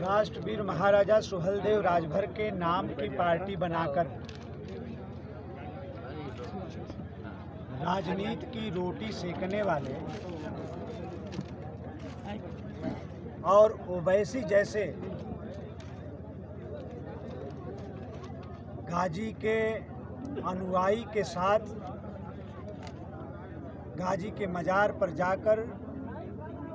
राष्ट्रवीर महाराजा सुहेलदेव राजभर के नाम की पार्टी बनाकर राजनीति की रोटी सेकने वाले और ओवैसी जैसे गाजी के अनुयायी के साथ गाजी के मजार पर जाकर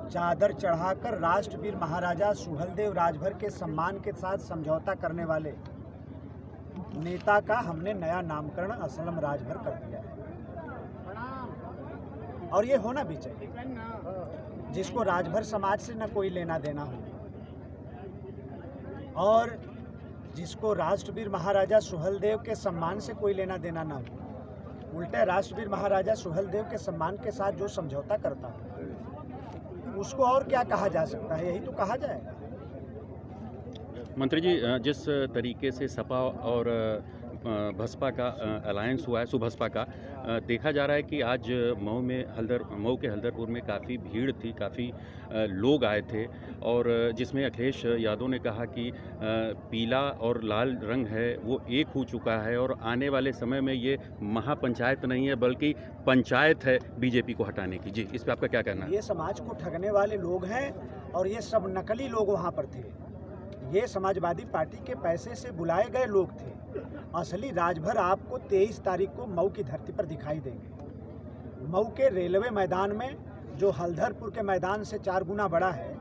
चादर चढ़ाकर राष्ट्रवीर महाराजा सुहेलदेव राजभर के सम्मान के साथ समझौता करने वाले नेता का हमने नया नामकरण असलम राजभर कर दिया है। और ये होना भी चाहिए। जिसको राजभर समाज से न कोई लेना देना हो और जिसको राष्ट्रवीर महाराजा सुहेलदेव के सम्मान से कोई लेना देना ना हो, उल्टे राष्ट्रवीर महाराजा सुहेलदेव के सम्मान के साथ जो समझौता करता है उसको और क्या कहा जा सकता है, यही तो कहा जाएगा। मंत्री जी, जिस तरीके से सपा और बसपा का अलायंस हुआ है, सुबसपा का, देखा जा रहा है कि आज मऊ के हल्दरपुर में काफ़ी भीड़ थी, काफ़ी लोग आए थे और जिसमें अखिलेश यादव ने कहा कि पीला और लाल रंग है वो एक हो चुका है और आने वाले समय में ये महापंचायत नहीं है बल्कि पंचायत है बीजेपी को हटाने की। जी, इस पर आपका क्या कहना है? ये समाज को ठगने वाले लोग हैं और ये सब नकली लोग वहाँ पर थे। ये समाजवादी पार्टी के पैसे से बुलाए गए लोग थे। असली राजभर आपको 23 तारीख को मऊ की धरती पर दिखाई देंगे। मऊ के रेलवे मैदान में, जो हल्दरपुर के मैदान से 4 गुना बड़ा है,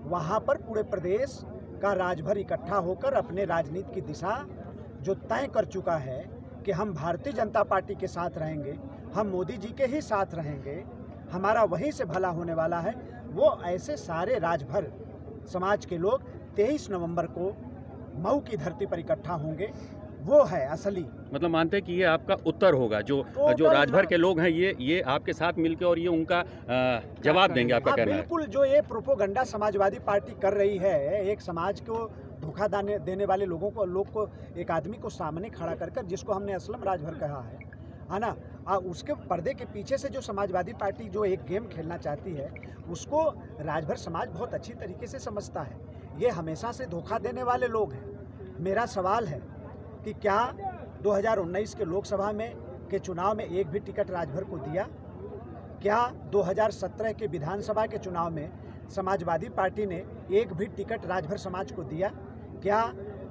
वहाँ पर पूरे प्रदेश का राजभर इकट्ठा होकर अपने राजनीति की दिशा जो तय कर चुका है कि हम भारतीय जनता पार्टी के साथ रहेंगे, हम मोदी जी के ही साथ रहेंगे, हमारा वहीं से भला होने वाला है, वो ऐसे सारे राजभर समाज के लोग 23 नवंबर को मऊ की धरती पर इकट्ठा होंगे। वो है असली, मतलब मानते हैं कि ये आपका उत्तर होगा, जो राजभर के लोग हैं ये आपके साथ मिलकर और ये उनका जवाब देंगे, आपका कहना है? बिल्कुल। जो ये प्रोपोगंडा समाजवादी पार्टी कर रही है, एक समाज को धोखा देने वाले लोग को एक आदमी को सामने खड़ा कर जिसको हमने असलम राजभर कहा है ना, उसके पर्दे के पीछे से जो समाजवादी पार्टी जो एक गेम खेलना चाहती है उसको राजभर समाज बहुत अच्छी तरीके से समझता है। ये हमेशा से धोखा देने वाले लोग हैं। मेरा सवाल है कि क्या 2019 के लोकसभा में के चुनाव में एक भी टिकट राजभर को दिया? क्या 2017 के विधानसभा के चुनाव में समाजवादी पार्टी ने एक भी टिकट राजभर समाज को दिया? क्या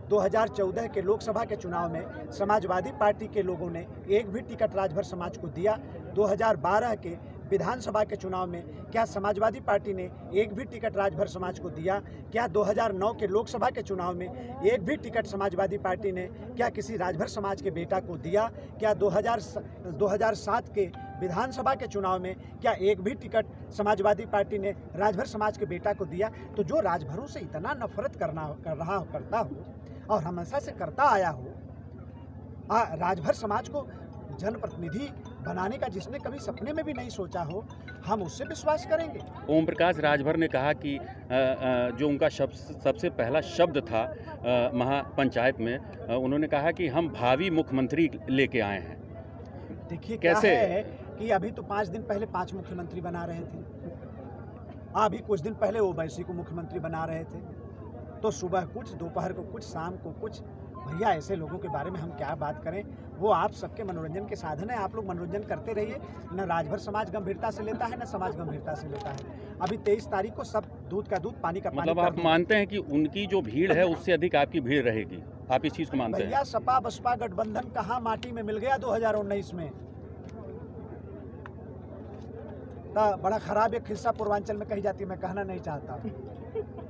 2014 के लोकसभा के चुनाव में समाजवादी पार्टी के लोगों ने एक भी टिकट राजभर समाज को दिया? 2012 के विधानसभा के चुनाव में क्या समाजवादी पार्टी ने एक भी टिकट राजभर समाज को दिया? क्या 2009 के लोकसभा के चुनाव में एक भी टिकट समाजवादी पार्टी ने क्या किसी राजभर समाज के बेटा को दिया? क्या 2007 के विधानसभा के चुनाव में क्या एक भी टिकट समाजवादी पार्टी ने राजभर समाज के बेटा को दिया? तो जो राजभरों से इतना नफरत करता हो और हमेशा से करता आया हो, राजभर समाज को जनप्रतिनिधि बनाने का जिसने कभी सपने में भी नहीं सोचा हो, हम उससे विश्वास करेंगे। ओम प्रकाश राजभर ने कहा कि जो उनका सबसे पहला शब्द था महापंचायत में, उन्होंने कहा कि हम भावी मुख्यमंत्री लेके आए हैं। देखिए कैसे है कि अभी तो 5 दिन पहले 5 मुख्यमंत्री बना रहे थे, अभी कुछ दिन पहले ओवैसी को मुख्यमंत्री बना रहे थे, तो सुबह कुछ, दोपहर को कुछ, शाम को कुछ। भैया ऐसे लोगों के बारे में हम क्या बात करें? वो आप सबके मनोरंजन के साधन है, आप लोग मनोरंजन करते रहिए। न राजभर समाज गंभीरता से लेता है, न समाज गंभीरता से लेता है। अभी 23 तारीख को सब दूध का दूध, पानी का पानी। मतलब आप मानते हैं कि उनकी जो भीड़ है उससे अधिक आपकी भीड़ रहेगी, आप इस चीज़ को मानते हैं? भैया सपा बसपा गठबंधन कहाँ माटी में मिल गया 2019 में? बड़ा खराब एक हिस्सा पूर्वांचल में कही जाती है, मैं कहना नहीं चाहता,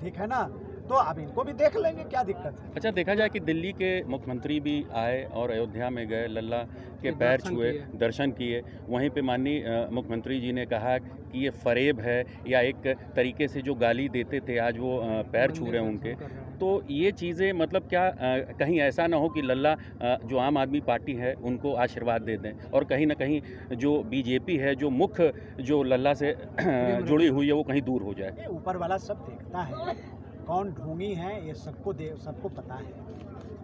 ठीक है ना? तो अब इनको भी देख लेंगे, क्या दिक्कत है? अच्छा, देखा जाए कि दिल्ली के मुख्यमंत्री भी आए और अयोध्या में गए, लल्ला के पैर छुए, दर्शन किए। वहीं पे माननीय मुख्यमंत्री जी ने कहा कि ये फरेब है या एक तरीके से जो गाली देते थे आज वो पैर छू रहे हैं उनके। तो ये चीज़ें मतलब क्या कहीं ऐसा ना हो कि लल्ला जो आम आदमी पार्टी है उनको आशीर्वाद दे दें और कहीं ना कहीं जो बीजेपी है, जो मुख्य जो लल्ला से जुड़ी हुई है, वो कहीं दूर हो जाए? ऊपर वाला सब देखता है, कौन ढोंगी है ये सबको पता है,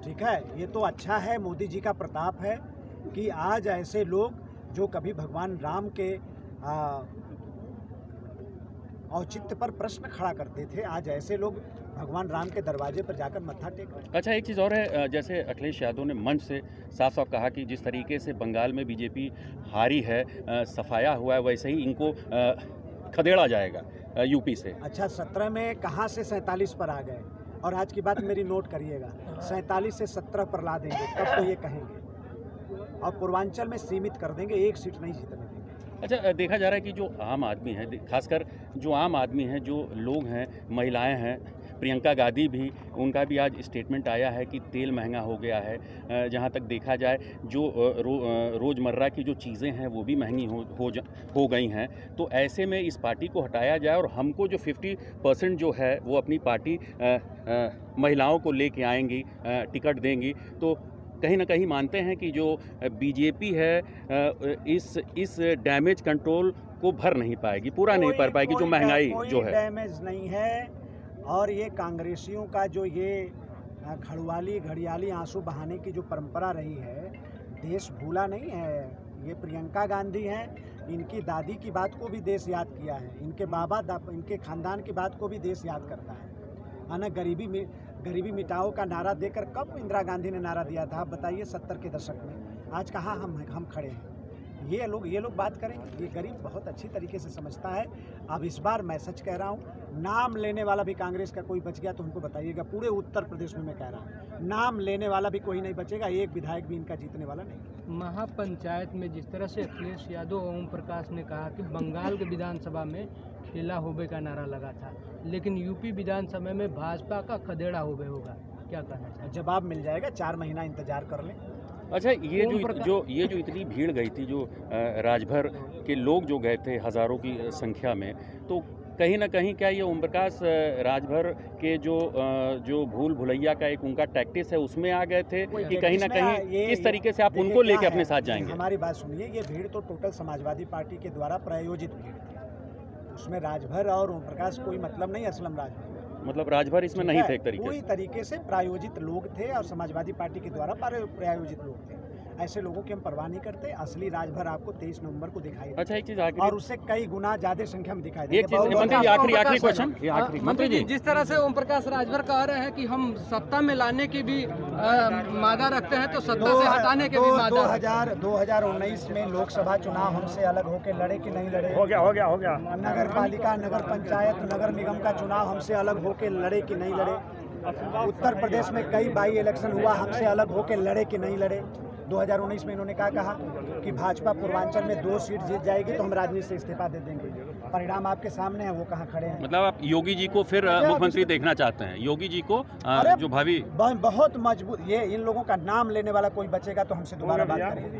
ठीक है? ये तो अच्छा है, मोदी जी का प्रताप है कि आज ऐसे लोग जो कभी भगवान राम के औचित्य पर प्रश्न खड़ा करते थे, आज ऐसे लोग भगवान राम के दरवाजे पर जाकर मत्था टेक रहे हैं। अच्छा, एक चीज़ और है, जैसे अखिलेश यादव ने मंच से साफ साफ कहा कि जिस तरीके से बंगाल में बीजेपी हारी है, सफाया हुआ है, वैसे ही इनको खदेड़ा जाएगा यूपी से। अच्छा, 17 में कहाँ से 47 पर आ गए? और आज की बात मेरी नोट करिएगा, 47 से 17 पर ला देंगे तब तो ये कहेंगे, और पूर्वांचल में सीमित कर देंगे, एक सीट नहीं जीतने देंगे। अच्छा, देखा जा रहा है कि जो आम आदमी है, खासकर जो आम आदमी हैं, जो लोग हैं, महिलाएं हैं, प्रियंका गांधी भी, उनका भी आज स्टेटमेंट आया है कि तेल महंगा हो गया है। जहां तक देखा जाए, जो रोज़मर्रा की जो चीज़ें हैं वो भी महंगी हो गई हैं। तो ऐसे में इस पार्टी को हटाया जाए और हमको जो 50% जो है वो अपनी पार्टी महिलाओं को लेके आएंगी, टिकट देंगी, तो कहीं ना कहीं मानते हैं कि जो बीजेपी है इस डैमेज कंट्रोल को भर नहीं पाएगी, पूरा नहीं कर पाएगी, जो महंगाई जो है। डैमेज नहीं है, और ये कांग्रेसियों का जो ये खड़वाली घड़ियाली आंसू बहाने की जो परंपरा रही है, देश भूला नहीं है। ये प्रियंका गांधी हैं, इनकी दादी की बात को भी देश याद किया है, इनके इनके खानदान की बात को भी देश याद करता है ना। गरीबी मिटाओ का नारा देकर कब इंदिरा गांधी ने नारा दिया था, आप बताइए, 70 के दशक में। आज कहाँ हम खड़े हैं? ये लोग बात करेंगे। ये गरीब बहुत अच्छी तरीके से समझता है। अब इस बार मैं सच कह रहा हूँ, नाम लेने वाला भी कांग्रेस का कोई बच गया तो हमको बताइएगा। पूरे उत्तर प्रदेश में मैं कह रहा हूँ, नाम लेने वाला भी कोई नहीं बचेगा, एक विधायक भी इनका जीतने वाला नहीं। महापंचायत में जिस तरह से अखिलेश यादव और ओम प्रकाश ने कहा कि बंगाल के विधानसभा में खेला होबे का नारा लगा था, लेकिन यूपी विधानसभा में भाजपा का खदेड़ा होबे होगा, क्या कहना चाहिए? जवाब मिल जाएगा, 4 महीना इंतजार कर लें। अच्छा, ये जो इतनी भीड़ गई थी, जो राजभर के लोग जो गए थे हज़ारों की संख्या में, तो कहीं ना कहीं क्या ये ओम प्रकाश राजभर के जो भूल भुलैया का एक उनका टैक्टिस है उसमें आ गए थे, कि कहीं ना कहीं किस तरीके से आप उनको लेके अपने साथ जाएंगे? हमारी बात सुनिए, ये भीड़ तो टोटल समाजवादी पार्टी के द्वारा प्रायोजित भीड़ थी, उसमें राजभर और ओम प्रकाश कोई मतलब नहीं। असलम राजभर मतलब राजभर इसमें नहीं थे, एक तरीके पूरी तरीके से प्रायोजित लोग थे और समाजवादी पार्टी के द्वारा प्रायोजित लोग थे। ऐसे लोगों की हम परवाह नहीं करते। असली राजभर आपको 23 नवंबर को दिखाई देगा। अच्छा, एक चीज़ आखिरी, और उससे कई गुना ज्यादा संख्या में दिखाई एक चीज़ मंत्री जी, आखिरी क्वेश्चन, मंत्री जी, जिस तरह से ओम प्रकाश राजभर कह रहे हैं कि हम सत्ता में लाने की भी मादा रखते हैं, तो सत्ता से हटाने के भी मादा। 2019 में लोकसभा चुनाव हमसे अलग होकर लड़े कि नहीं लड़े? हो गया। नगर पालिका, नगर पंचायत, नगर निगम का चुनाव हमसे अलग होकर लड़े कि नहीं लड़े? उत्तर प्रदेश में कई बाई इलेक्शन हुआ, हमसे अलग होकर लड़े कि नहीं लड़े? 2019 में इन्होंने क्या कहा कि भाजपा पूर्वांचल में 2 सीट जीत जाएगी तो हम राजनीति से इस्तीफा दे देंगे। परिणाम आपके सामने है, वो कहाँ खड़े हैं। मतलब आप योगी जी को फिर मुख्यमंत्री देखना चाहते हैं? योगी जी को जो भावी बहुत मजबूत, ये इन लोगों का नाम लेने वाला कोई बचेगा तो हमसे दोबारा बात करेंगे।